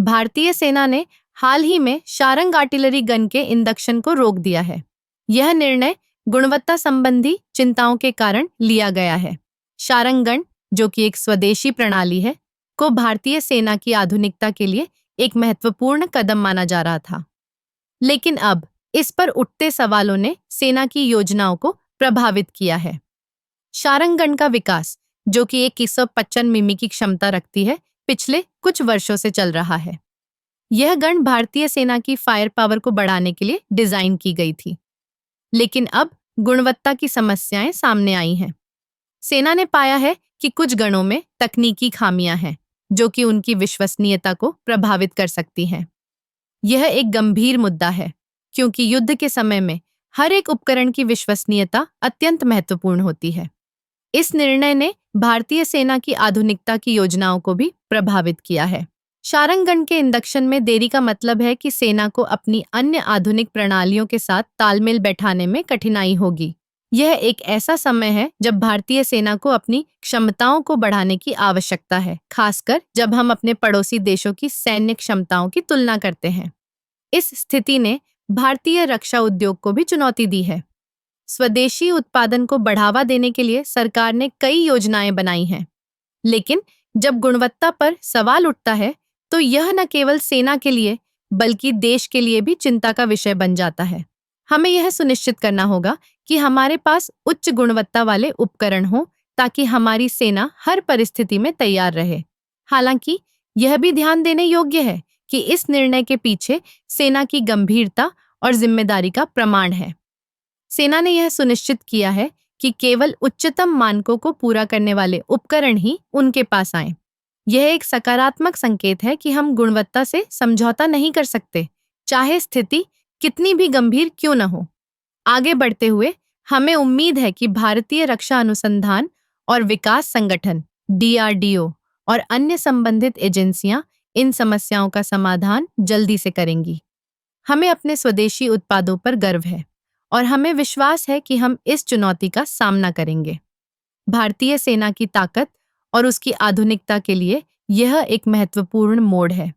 भारतीय सेना ने हाल ही में शारंग आर्टिलरी गन के इंडक्शन को रोक दिया है। यह निर्णय गुणवत्ता संबंधी चिंताओं के कारण लिया गया है। शारंग गन, जो कि एक स्वदेशी प्रणाली है, को भारतीय सेना की आधुनिकता के लिए एक महत्वपूर्ण कदम माना जा रहा था। लेकिन अब इस पर उठते सवालों ने सेना की योजनाओं को प्रभावित किया है। शारंग गन का विकास, जो कि एक 155 मिमी की क्षमता रखती है, पिछले कुछ वर्षों से चल रहा है। यह गन भारतीय सेना की फायर पावर को बढ़ाने के लिए डिजाइन की गई थी, लेकिन अब गुणवत्ता की समस्याएं सामने आई हैं। सेना ने पाया है कि कुछ गनों में तकनीकी खामियां हैं, जो कि उनकी विश्वसनीयता को प्रभावित कर सकती हैं। यह एक गंभीर मुद्दा है, क्योंकि युद्ध के समय में हर एक उपकरण की विश्वसनीयता अत्यंत महत्वपूर्ण होती है। इस निर्णय ने भारतीय सेना की आधुनिकता की योजनाओं को भी प्रभावित किया है। शारंग गन के इंडक्शन में देरी का मतलब है कि सेना को अपनी अन्य आधुनिक प्रणालियों के साथ तालमेल बैठाने में कठिनाई होगी। यह एक ऐसा समय है जब भारतीय सेना को अपनी क्षमताओं को बढ़ाने की आवश्यकता है, खासकर जब हम अपने पड़ोसी देशों की सैन्य क्षमताओं की तुलना करते हैं। इस स्थिति ने भारतीय रक्षा उद्योग को भी चुनौती दी है। स्वदेशी उत्पादन को बढ़ावा देने के लिए सरकार ने कई योजनाएं बनाई हैं, लेकिन जब गुणवत्ता पर सवाल उठता है, तो यह न केवल सेना के लिए बल्कि देश के लिए भी चिंता का विषय बन जाता है। हमें यह सुनिश्चित करना होगा कि हमारे पास उच्च गुणवत्ता वाले उपकरण हों, ताकि हमारी सेना हर परिस्थिति में तैयार रहे। हालांकि यह भी ध्यान देने योग्य है कि इस निर्णय के पीछे सेना की गंभीरता और जिम्मेदारी का प्रमाण है। सेना ने यह सुनिश्चित किया है कि केवल उच्चतम मानकों को पूरा करने वाले उपकरण ही उनके पास आएं। यह एक सकारात्मक संकेत है कि हम गुणवत्ता से समझौता नहीं कर सकते, चाहे स्थिति कितनी भी गंभीर क्यों न हो। आगे बढ़ते हुए हमें उम्मीद है कि भारतीय रक्षा अनुसंधान और विकास संगठन DRDO और अन्य संबंधित एजेंसियां इन समस्याओं का समाधान जल्दी से करेंगी। हमें अपने स्वदेशी उत्पादों पर गर्व है और हमें विश्वास है कि हम इस चुनौती का सामना करेंगे। भारतीय सेना की ताकत और उसकी आधुनिकता के लिए यह एक महत्वपूर्ण मोड़ है।